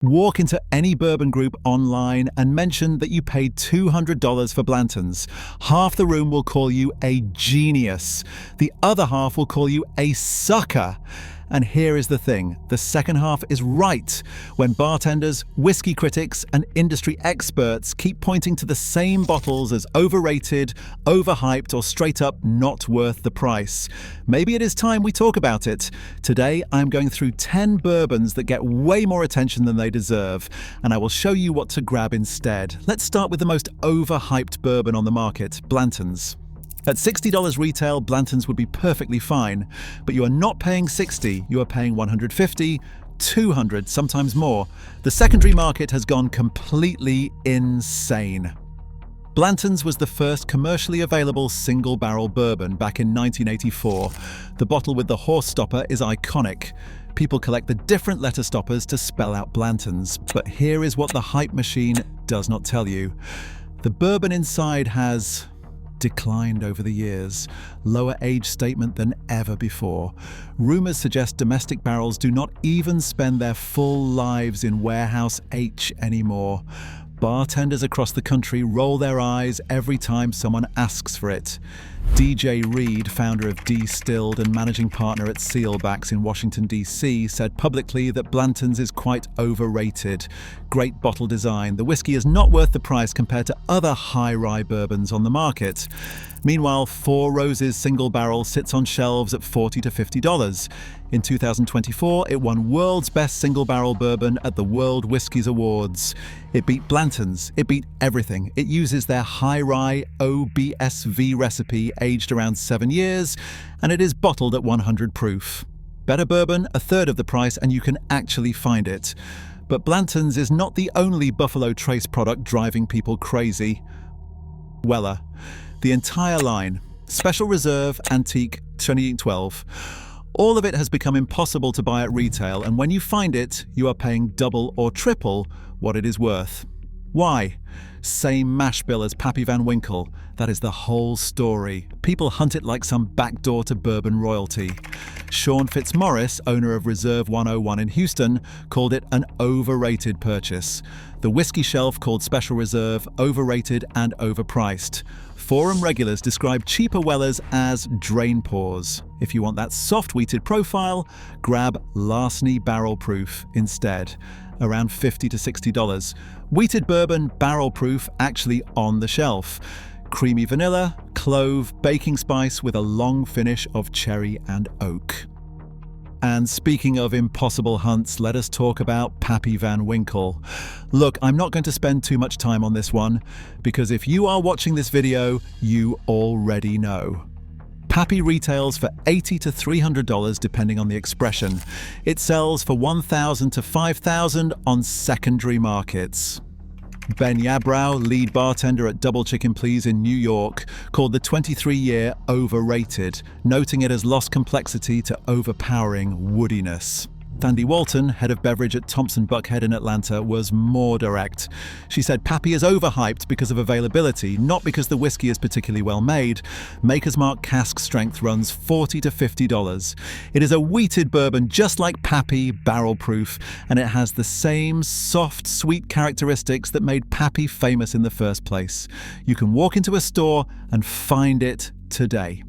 Walk into any bourbon group online and mention that you paid $200 for Blantons. Half the room will call you a genius. The other half will call you a sucker. And here is the thing, the second half is right. When bartenders, whiskey critics, and industry experts keep pointing to the same bottles as overrated, overhyped, or straight up not worth the price. Maybe it is time we talk about it. Today, I'm going through 10 bourbons that get way more attention than they deserve, and I will show you what to grab instead. Let's start with the most overhyped bourbon on the market, Blanton's. At $60 retail, Blanton's would be perfectly fine, but you are not paying $60, you are paying $150, $200, sometimes more. The secondary market has gone completely insane. Blanton's was the first commercially available single-barrel bourbon back in 1984. The bottle with the horse stopper is iconic. People collect the different letter stoppers to spell out Blanton's, but here is what the hype machine does not tell you. The bourbon inside has declined over the years, lower age statement than ever before. Rumors suggest domestic barrels do not even spend their full lives in warehouse H anymore. Bartenders across the country roll their eyes every time someone asks for it. DJ Reed, founder of D-Stilled and managing partner at Sealbacks in Washington, D.C., said publicly that Blanton's is quite overrated. Great bottle design. The whiskey is not worth the price compared to other high rye bourbons on the market. Meanwhile, Four Roses single barrel sits on shelves at $40 to $50. In 2024, it won World's Best Single Barrel Bourbon at the World Whiskies Awards. It beat Blanton's. It beat everything. It uses their high rye OBSV recipe aged around 7 years, and it is bottled at 100 proof. Better bourbon, a third of the price, and you can actually find it. But Blanton's is not the only Buffalo Trace product driving people crazy. Weller. The entire line, Special Reserve, Antique, 2012. All of it has become impossible to buy at retail, and when you find it, you are paying double or triple what it is worth. Why? Same mash bill as Pappy Van Winkle. That is the whole story. People hunt it like some backdoor to bourbon royalty. Sean Fitzmaurice, owner of Reserve 101 in Houston, called it an overrated purchase. The whiskey shelf called Special Reserve overrated and overpriced. Forum regulars describe cheaper Wellers as drain pours. If you want that soft wheated profile, grab Larceny Barrel Proof instead, around $50 to $60. Wheated bourbon, barrel proof, actually on the shelf. Creamy vanilla, clove, baking spice with a long finish of cherry and oak. And speaking of impossible hunts, let us talk about Pappy Van Winkle. Look, I'm not going to spend too much time on this one, because if you are watching this video, you already know. Pappy retails for $80 to $300 depending on the expression. It sells for $1,000 to $5,000 on secondary markets. Ben Yabrow, lead bartender at Double Chicken Please in New York, called the 23-year overrated, noting it has lost complexity to overpowering woodiness. Thandi Walton, head of beverage at Thompson Buckhead in Atlanta, was more direct. She said Pappy is overhyped because of availability, not because the whiskey is particularly well made. Maker's Mark cask strength runs $40 to $50. It is a wheated bourbon just like Pappy, barrel proof, and it has the same soft, sweet characteristics that made Pappy famous in the first place. You can walk into a store and find it today.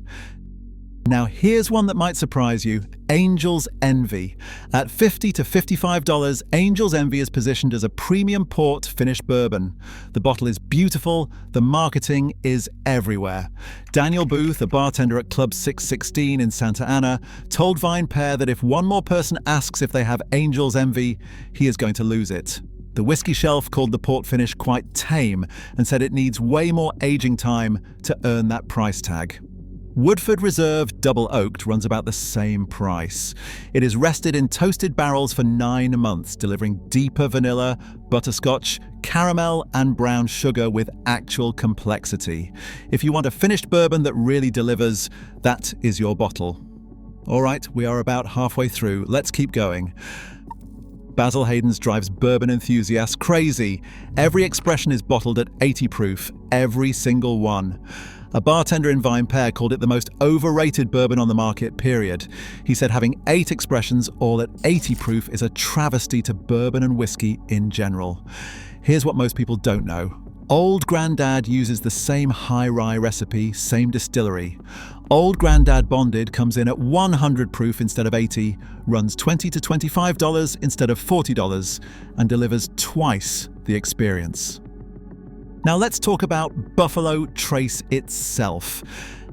Now here's one that might surprise you, Angel's Envy. At $50 to $55, Angel's Envy is positioned as a premium port finished bourbon. The bottle is beautiful, the marketing is everywhere. Daniel Booth, a bartender at Club 616 in Santa Ana, told VinePair that if one more person asks if they have Angel's Envy, he is going to lose it. The whiskey shelf called the port finish quite tame and said it needs way more aging time to earn that price tag. Woodford Reserve Double Oaked runs about the same price. It is rested in toasted barrels for 9 months, delivering deeper vanilla, butterscotch, caramel, and brown sugar with actual complexity. If you want a finished bourbon that really delivers, that is your bottle. All right, we are about halfway through. Let's keep going. Basil Hayden's drives bourbon enthusiasts crazy. Every expression is bottled at 80 proof, every single one. A bartender in Vine Pair called it the most overrated bourbon on the market, period. He said having 8 expressions, all at 80 proof, is a travesty to bourbon and whiskey in general. Here's what most people don't know. Old Granddad uses the same high rye recipe, same distillery. Old Granddad Bonded comes in at 100 proof instead of 80, runs $20 to $25 instead of $40, and delivers twice the experience. Now let's talk about Buffalo Trace itself.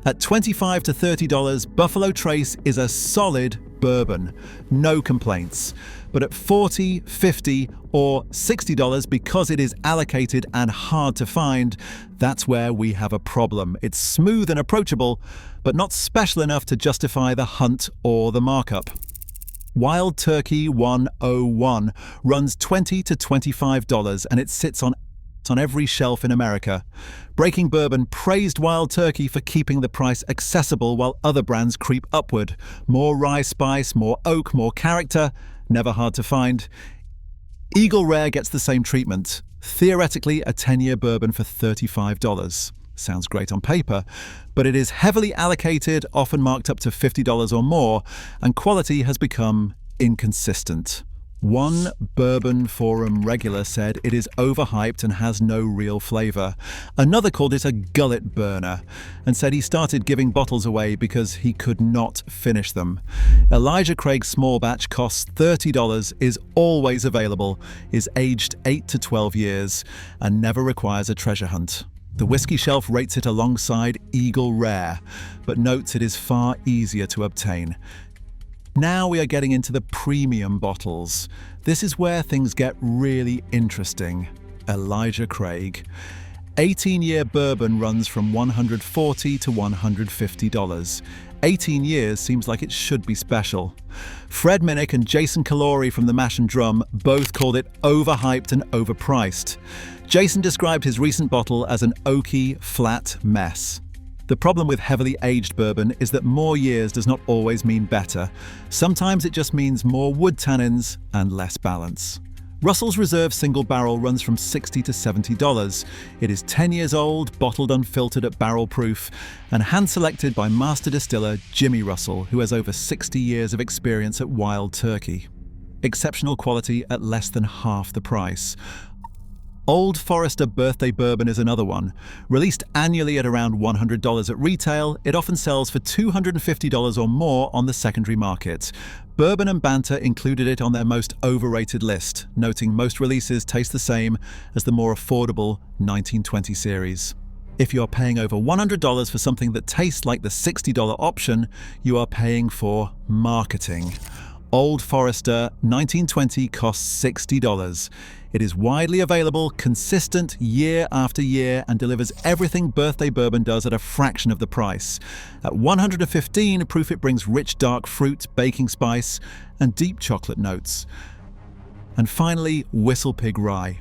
At $25 to $30, Buffalo Trace is a solid bourbon, no complaints. But at $40, $50, or $60 because it is allocated and hard to find, that's where we have a problem. It's smooth and approachable, but not special enough to justify the hunt or the markup. Wild Turkey 101 runs $20 to $25 and it sits on every shelf in America. Breaking Bourbon praised Wild Turkey for keeping the price accessible while other brands creep upward. More rye spice, more oak, more character, never hard to find. Eagle Rare gets the same treatment. Theoretically, a 10-year bourbon for $35. Sounds great on paper, but it is heavily allocated, often marked up to $50 or more, and quality has become inconsistent. One Bourbon Forum regular said it is overhyped and has no real flavor. Another called it a gullet burner and said he started giving bottles away because he could not finish them. Elijah Craig's small batch costs $30, is always available, is aged 8 to 12 years, and never requires a treasure hunt. The whiskey shelf rates it alongside Eagle Rare, but notes it is far easier to obtain. Now we are getting into the premium bottles. This is where things get really interesting. Elijah Craig. 18-year bourbon runs from $140 to $150. 18 years seems like it should be special. Fred Minnick and Jason Calori from the Mash and Drum both called it overhyped and overpriced. Jason described his recent bottle as an oaky, flat mess. The problem with heavily aged bourbon is that more years does not always mean better. Sometimes it just means more wood tannins and less balance. Russell's Reserve Single Barrel runs from $60 to $70. It is 10 years old, bottled unfiltered at barrel proof, and hand-selected by master distiller Jimmy Russell, who has over 60 years of experience at Wild Turkey. Exceptional quality at less than half the price. Old Forester Birthday Bourbon is another one. Released annually at around $100 at retail, it often sells for $250 or more on the secondary market. Bourbon and Banter included it on their most overrated list, noting most releases taste the same as the more affordable 1920 series. If you're paying over $100 for something that tastes like the $60 option, you are paying for marketing. Old Forester 1920 costs $60. It is widely available, consistent year after year, and delivers everything Birthday Bourbon does at a fraction of the price. At 115 proof, it brings rich dark fruit, baking spice, and deep chocolate notes. And finally, Whistle Pig Rye.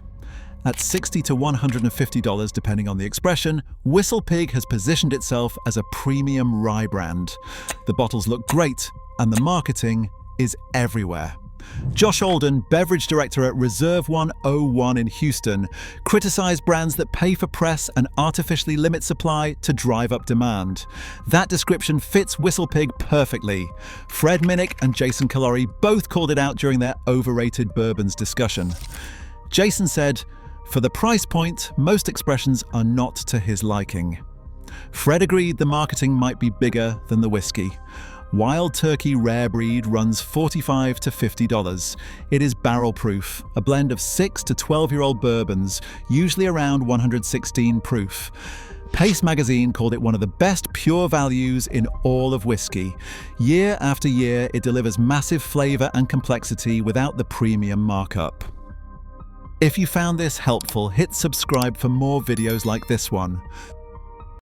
At $60 to $150 depending on the expression, Whistle Pig has positioned itself as a premium rye brand. The bottles look great, and the marketing is everywhere. Josh Alden, beverage director at Reserve 101 in Houston, criticized brands that pay for press and artificially limit supply to drive up demand. That description fits Whistle Pig perfectly. Fred Minnick and Jason Calori both called it out during their overrated bourbons discussion. Jason said, "For the price point, most expressions are not to his liking." Fred agreed the marketing might be bigger than the whiskey. Wild Turkey Rare Breed runs $45 to $50. It is barrel proof, a blend of 6 to 12-year-old bourbons, usually around 116 proof. Pace magazine called it one of the best pure values in all of whiskey. Year after year, it delivers massive flavor and complexity without the premium markup. If you found this helpful, hit subscribe for more videos like this one.